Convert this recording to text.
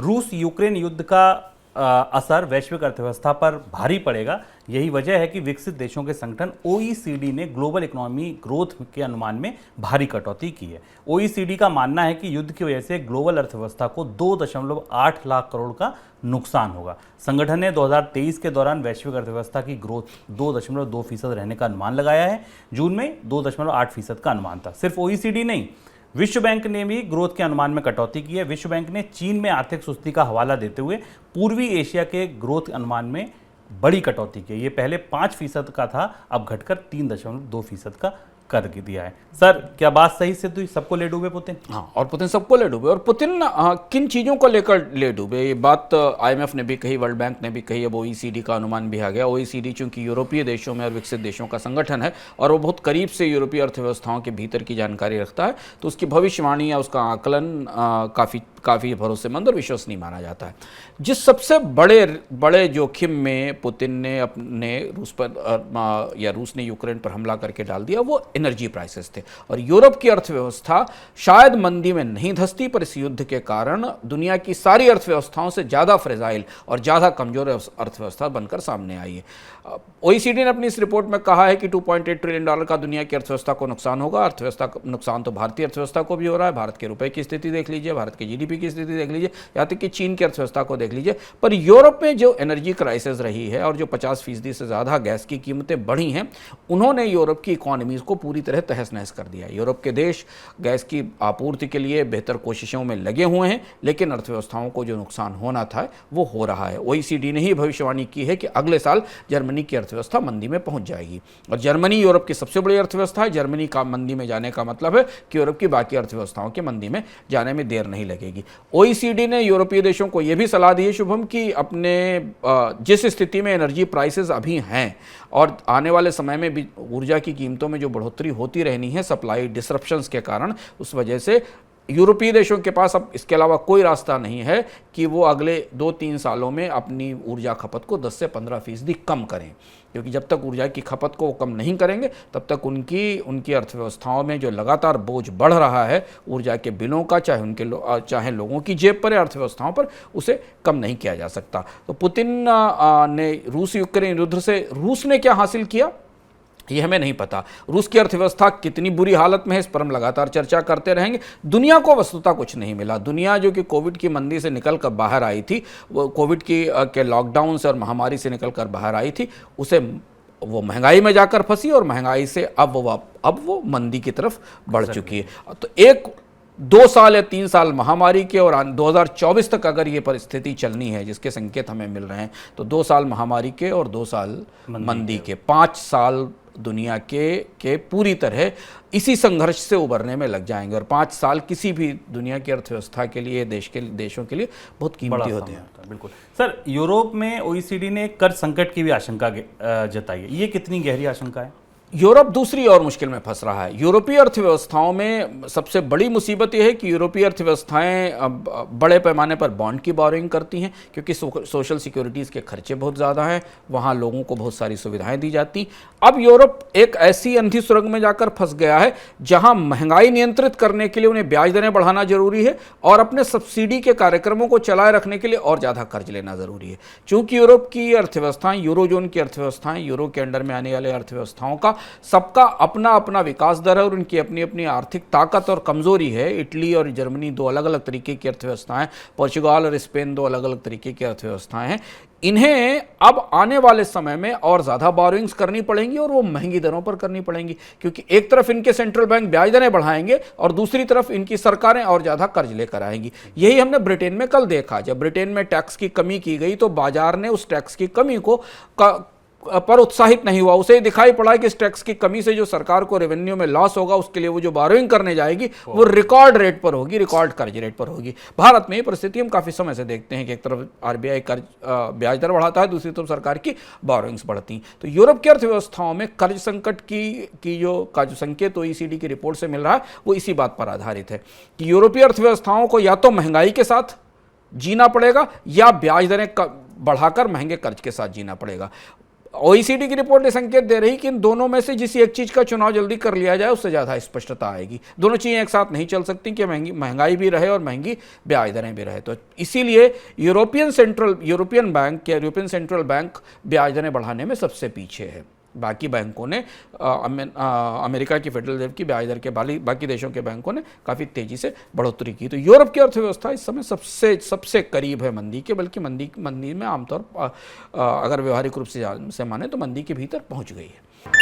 रूस यूक्रेन युद्ध का असर वैश्विक अर्थव्यवस्था पर भारी पड़ेगा। यही वजह है कि विकसित देशों के संगठन OECD ने ग्लोबल इकोनॉमी ग्रोथ के अनुमान में भारी कटौती की है। OECD का मानना है कि युद्ध की वजह से ग्लोबल अर्थव्यवस्था को 2.8 लाख करोड़ का नुकसान होगा। संगठन ने 2023 के दौरान वैश्विक अर्थव्यवस्था की ग्रोथ 2.2% रहने का अनुमान लगाया है। जून में 2.8% का अनुमान था। सिर्फ OECD नहीं, विश्व बैंक ने भी ग्रोथ के अनुमान में कटौती की है। विश्व बैंक ने चीन में आर्थिक सुस्ती का हवाला देते हुए पूर्वी एशिया के ग्रोथ अनुमान में बड़ी कटौती की है। ये पहले 5% का था, अब घटकर 3.2% का कर दिया है। सर, क्या बात सही से तो सबको ले डूबे पुतिन? हाँ, और पुतिन सबको ले डूबे। और पुतिन किन चीज़ों को लेकर ले डूबे, ये बात IMF ने भी कही, वर्ल्ड बैंक ने भी कही, अब OECD का अनुमान भी आ गया। OECD चूंकि यूरोपीय देशों में और विकसित देशों का संगठन है और वो बहुत करीब से यूरोपीय अर्थव्यवस्थाओं के भीतर की जानकारी रखता है, तो उसकी भविष्यवाणी या उसका आकलन काफ़ी भरोसेमंद और विश्वसनीय माना जाता है। जिस सबसे बड़े जोखिम में पुतिन ने अपने रूस ने यूक्रेन पर हमला करके डाल दिया, वो एनर्जी प्राइसेस थे। और यूरोप की अर्थव्यवस्था शायद मंदी में नहीं धंसती, पर इस युद्ध के कारण दुनिया की सारी अर्थव्यवस्थाओं से ज़्यादा फ्रेजाइल और ज़्यादा कमजोर अर्थव्यवस्था बनकर सामने आई है। OECD ने अपनी इस रिपोर्ट में कहा है कि $2.8 ट्रिलियन का दुनिया की अर्थव्यवस्था को नुकसान होगा। अर्थव्यवस्था का नुकसान तो भारतीय अर्थव्यवस्था को भी हो रहा है। भारत के रुपए की स्थिति देख लीजिए, भारत के GDP की स्थिति देख लीजिए, यहाँ तक कि चीन की अर्थव्यवस्था को देख लीजिए। पर यूरोप में जो एनर्जी क्राइसिस रही है और जो 50% से ज़्यादा गैस की कीमतें बढ़ी हैं, उन्होंने यूरोप की इकोनॉमीज़ को पूरी तरह तहस नहस कर दिया है। यूरोप के देश गैस की आपूर्ति के लिए बेहतर कोशिशों में लगे हुए हैं, लेकिन अर्थव्यवस्थाओं को जो नुकसान होना था वो हो रहा है। OECD ने ही भविष्यवाणी की है कि अगले साल जर्मनी की अर्थव्यवस्था मंदी में पहुंच जाएगी। और जर्मनी यूरोप की सबसे बड़ी अर्थव्यवस्था है। जर्मनी का मंदी में जाने का मतलब है कि यूरोप की बाकी अर्थव्यवस्थाओं के मंदी में जाने में देर नहीं लगेगी। OECD ने यूरोपीय देशों को यह भी सलाह दी है शुभम कि अपने जिस स्थिति में एनर्जी प्राइसेस अभी हैं और आने वाले समय में भी ऊर्जा की कीमतों में जो बढ़ोतरी होती रहनी है सप्लाई डिसरप्शंस के कारण, उस वजह से यूरोपीय देशों के पास अब इसके अलावा कोई रास्ता नहीं है कि वो अगले 2-3 सालों में अपनी ऊर्जा खपत को 10 से 15% कम करें, क्योंकि जब तक ऊर्जा की खपत को कम नहीं करेंगे तब तक उनकी अर्थव्यवस्थाओं में जो लगातार बोझ बढ़ रहा है ऊर्जा के बिलों का, चाहे लोगों की जेब पर या अर्थव्यवस्थाओं पर, उसे कम नहीं किया जा सकता। तो पुतिन ने रूस यूक्रेन युद्ध से रूस ने क्या हासिल किया ये हमें नहीं पता। रूस की अर्थव्यवस्था कितनी बुरी हालत में है इस पर हम लगातार चर्चा करते रहेंगे। दुनिया को वस्तुतः कुछ नहीं मिला। दुनिया जो कि कोविड की मंदी से निकल कर बाहर आई थी, वो कोविड के लॉकडाउन से और महामारी से निकल कर बाहर आई थी, उसे वो महंगाई में जाकर फंसी और महंगाई से अब वो मंदी की तरफ बढ़ चुकी है। तो 2 साल या 3 साल महामारी के और 2024 तक अगर ये परिस्थिति चलनी है जिसके संकेत हमें मिल रहे हैं, तो 2 साल महामारी के और 2 साल मंदी के, 5 साल दुनिया के पूरी तरह इसी संघर्ष से उबरने में लग जाएंगे। और 5 साल किसी भी दुनिया की अर्थव्यवस्था के लिए, देशों के लिए बहुत कीमती होते हैं। बिल्कुल सर, यूरोप में OECD ने कर संकट की भी आशंका जताई है। ये कितनी गहरी आशंका है? यूरोप दूसरी और मुश्किल में फंस रहा है। यूरोपीय अर्थव्यवस्थाओं में सबसे बड़ी मुसीबत यह है कि यूरोपीय अर्थव्यवस्थाएं अब बड़े पैमाने पर बॉन्ड की बोरिंग करती हैं, क्योंकि सोशल सिक्योरिटीज़ के खर्चे बहुत ज़्यादा हैं, वहाँ लोगों को बहुत सारी सुविधाएं दी जाती। अब यूरोप एक ऐसी अंधी सुरंग में जाकर फंस गया है जहाँ महंगाई नियंत्रित करने के लिए उन्हें ब्याज दरें बढ़ाना जरूरी है और अपने सब्सिडी के कार्यक्रमों को चलाए रखने के लिए और ज़्यादा कर्ज लेना ज़रूरी है। चूँकि यूरोप की अर्थव्यवस्थाएं, यूरोजोन की अर्थव्यवस्थाएं, यूरो के अंडर में आने वाले अर्थव्यवस्थाओं का सबका अपना अपना विकास दर है और उनकी अपनी अपनी आर्थिक ताकत और कमजोरी है। इटली और जर्मनी 2 अलग अलग तरीके की अर्थव्यवस्थाएं, पोर्चुगाल और स्पेन 2 अलग अलग तरीके की अर्थव्यवस्थाएं हैं। इन्हें अब आने वाले समय में और ज़्यादा बोरोइंग्स करनी पड़ेंगी और वो महंगी दरों पर करनी पड़ेंगी, क्योंकि एक तरफ इनके सेंट्रल बैंक ब्याज दरें बढ़ाएंगे और दूसरी तरफ इनकी सरकारें और ज़्यादा कर्ज लेकर आएंगी। यही हमने ब्रिटेन में कल देखा। जब ब्रिटेन में टैक्स की कमी की गई तो बाजार ने उस टैक्स की कमी पर उत्साहित नहीं हुआ। उसे दिखाई पड़ा कि इस टैक्स की कमी से जो सरकार को रेवेन्यू में लॉस होगा, उसके लिए वो जो बोरोइंग करने जाएगी वो रिकॉर्ड रेट पर होगी, रिकॉर्ड कर्ज रेट पर होगी। भारत में ये परिस्थिति हम काफ़ी समय से देखते हैं कि एक तरफ RBI कर्ज ब्याज दर बढ़ाता है, दूसरी तरफ सरकार की बोरोइंग्स बढ़ती। तो यूरोप की अर्थव्यवस्थाओं में कर्ज संकट की जो संकेत OECD की रिपोर्ट से मिल रहा है वो इसी बात पर आधारित है कि यूरोपीय अर्थव्यवस्थाओं को या तो महंगाई के साथ जीना पड़ेगा या ब्याज दरें बढ़ाकर महंगे कर्ज के साथ जीना पड़ेगा। ओईसीडी की रिपोर्ट ये संकेत दे रही कि इन दोनों में से जिस एक चीज का चुनाव जल्दी कर लिया जाए उससे ज्यादा स्पष्टता आएगी। दोनों चीजें एक साथ नहीं चल सकती कि महंगाई भी रहे और महंगी ब्याज दरें भी रहे। तो इसीलिए यूरोपियन सेंट्रल बैंक ब्याज दरें बढ़ाने में सबसे पीछे है। बाकी बैंकों ने अमेरिका की फेडरल रिजर्व की ब्याज दर के बाकी देशों के बैंकों ने काफ़ी तेज़ी से बढ़ोतरी की। तो यूरोप की अर्थव्यवस्था इस समय सबसे करीब है मंदी के, बल्कि मंदी में आमतौर अगर व्यवहारिक रूप से माने तो मंदी के भीतर पहुंच गई है।